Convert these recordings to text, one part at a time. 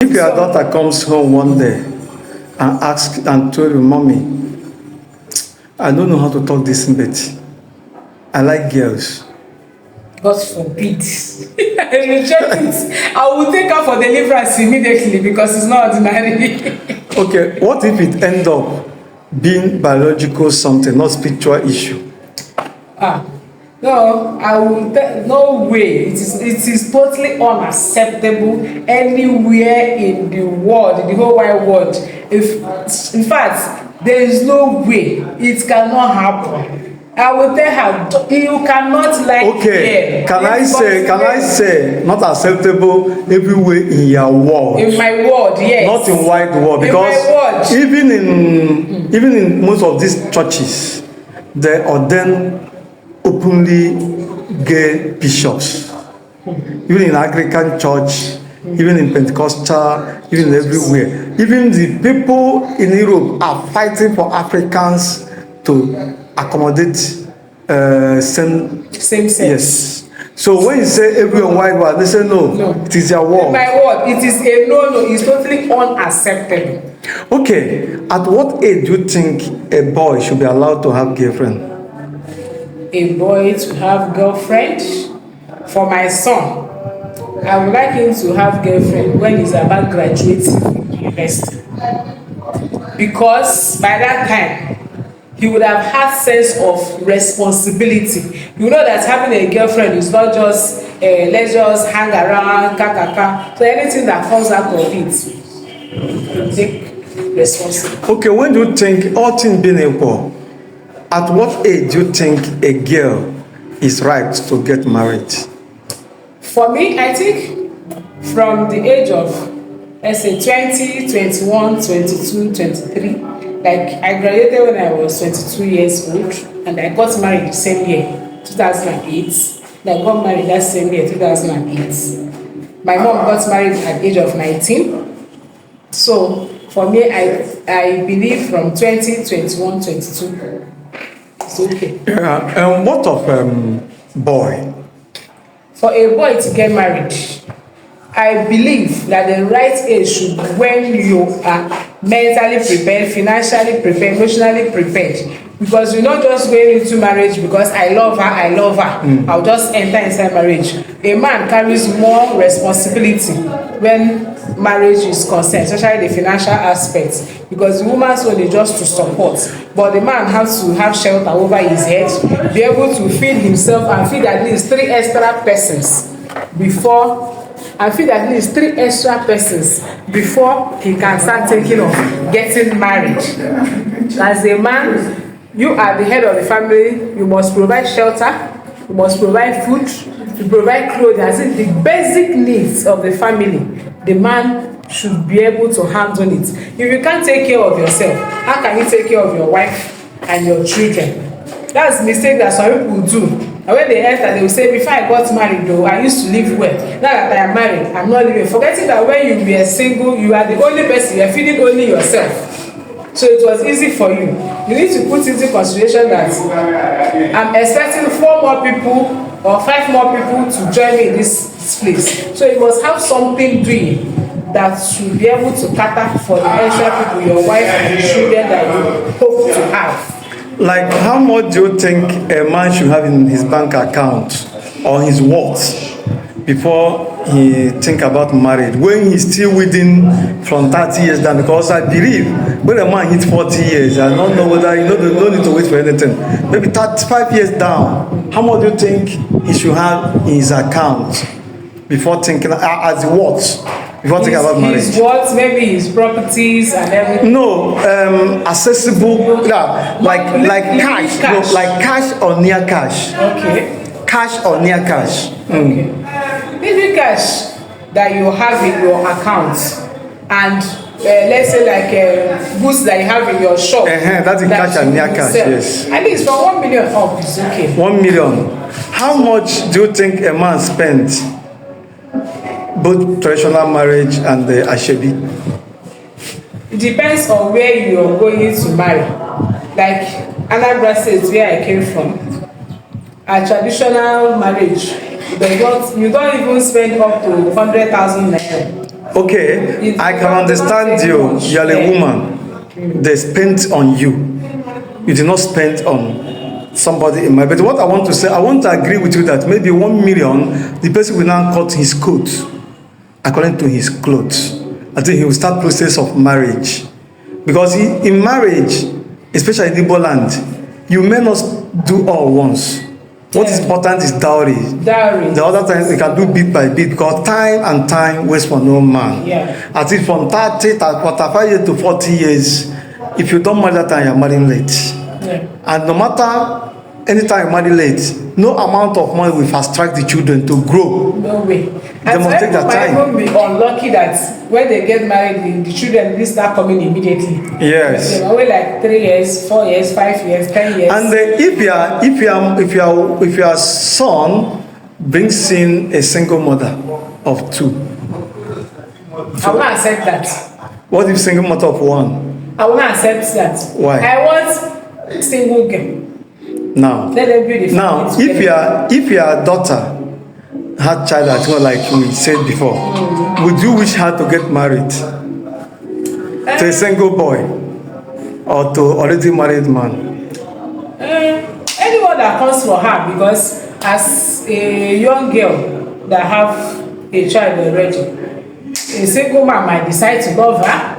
If your daughter comes home one day and asks and told you, Mommy, I don't know how to talk this, but I like girls. God forbid. I reject it. I will take her for deliverance immediately because it's not ordinary. Okay, what if it end up being biological something, not spiritual issue? No, I will no way. It is totally unacceptable anywhere in the world, in the whole wide world. If in fact there is no way it cannot happen. I will tell her you cannot like. Okay, can I say not acceptable everywhere in your world? In my world, yes. Not in wide world, because even in most of these churches, they ordain openly gay bishops. Even in Anglican church, even in Pentecostal, even everywhere. Even the people in Europe are fighting for Africans to accommodate same sex. Yes. So when you say everyone wide world, they say no. It is your world. In my word, it is a no. It's totally unacceptable. Okay, at what age do you think a boy should be allowed to have girlfriend? A boy to have girlfriend? For my son, I would like him to have girlfriend when he's about graduating from university, because by that time he would have had sense of responsibility. You know that having a girlfriend is not just let's just hang around, kakaka. So anything that comes out of it, you take responsibility. Okay, when do you think, all things being equal, at what age do you think a girl is right to get married? For me, I think from the age of, let's say, 20, 21, 22, 23. Like, I graduated when I was 22 years old, and I got married the same year, 2008. And I got married that same year, 2008. My mom got married at the age of 19. So, for me, I believe from 20, 21, 22. It's okay. Yeah, and what of boy? For a boy to get married, I believe that the right age should be when you are mentally prepared, financially prepared, emotionally prepared. Because you're not just going into marriage because I love her, I'll just enter inside marriage. A man carries more responsibility when marriage is concerned, especially the financial aspects, because the woman's role is just to support, but the man has to have shelter over his head, be able to feed himself and feed at least 3 extra persons before he can start thinking of getting married. As a man, you are the head of the family. You must provide shelter, you must provide food, you provide clothes. As in the basic needs of the family, the man should be able to handle it. If you can't take care of yourself, how can you take care of your wife and your children? That's the mistake that some people do. And when they enter, they will say, before I got married though, I used to live well. Now that I am married, I'm not living. Forgetting that when you were single, you are the only person, you are feeding only yourself. So it was easy for you. You need to put into consideration that I'm expecting 4 more people or 5 more people to join me in this place. So you must have something doing that should be able to cater for the extra people, your wife and the children that you hope to have. Like, how much do you think a man should have in his bank account or his wealth before he think about marriage, when he's still within from 30 years down? Because I believe when a man hits 40 years, I don't know whether they don't need to wait for anything. Maybe 35 years down, how much do you think he should have in his account before thinking as what? Before thinking about marriage? His what? Maybe his properties and everything. No, accessible, yeah, like cash. No, like cash or near cash. Okay. Cash or near cash. Okay. Maybe cash that you have in your account, and let's say like goods that you have in your shop. That's in cash and near cash. Yes. At least from 1 million up, it's okay. 1 million. How much do you think a man spends? Both traditional marriage and the ashebi. It depends on where you are going to marry. Like Anambra State, where I came from, a traditional marriage, you don't even spend up to 100,000 naira Okay, I can understand you. You are a woman. They spent on you. You did not spend on somebody in my bed. What I want to say, I want to agree with you that maybe 1 million, the person will now cut his coat according to his clothes. I think he will start process of marriage. Because in marriage, especially in Igbo land, you may not do all once. What is important is dowry. Dowry. The other times they can do bit by bit because time and time waits for no man. Yeah. I think from 45 years to 40 years, if you don't marry that time, you're marrying late. Yeah. And no matter any time you marry late, no amount of money will fast track the children to grow. No way. They must take their time. Might even be unlucky that when they get married, the children will start coming immediately. Yes. They wait like 3 years, 4 years, 5 years, 10 years. And if your son brings in a single mother of 2, I will not accept that. what if single mother of 1? I will not accept that. Why? I want single girl. Now, Let them be the now, if your daughter had child at all, like we said before, would you wish her to get married to a single boy or to already married man? Anyone that comes for her, because as a young girl that have a child already, a single man might decide to love her.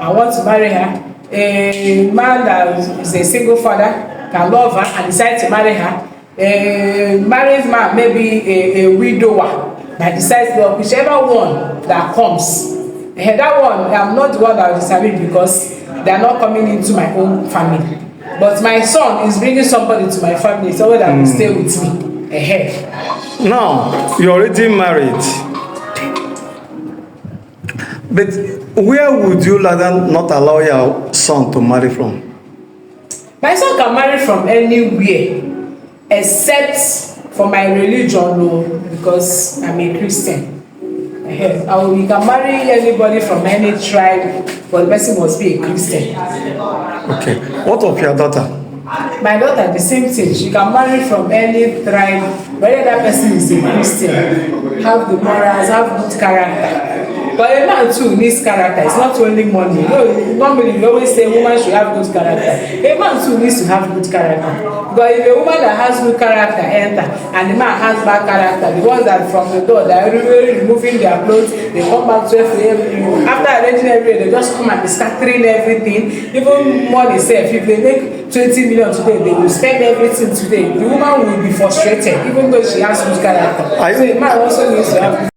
I want to marry her. A man that is a single father can love her and decide to marry her. A married man, maybe a widower, that decides to love whichever one that comes. That one, I'm not the one that will disagree because they are not coming into my own family. But my son is bringing somebody to my family, someone that will stay with me ahead. Now, you're already married. But where would you rather not allow your son to marry from? My son can marry from anywhere except for my religion, no, because I'm a Christian. We can marry anybody from any tribe, but the person must be a Christian. Okay. What of your daughter? My daughter, the same thing. She can marry from any tribe, whether that person is a Christian, have the morals, have good character. But a man too needs character. It's not only money. Normally we always say a woman should have good character. A man too needs to have good character. But if a woman that has good character enter and the man has bad character, the ones that from the door, they are really removing their clothes, they come back to every after arranging everything, they just come and scattering everything. Even money safe, if they make 20 million today, they will spend everything today. The woman will be frustrated, even though she has good character. So a man also needs to have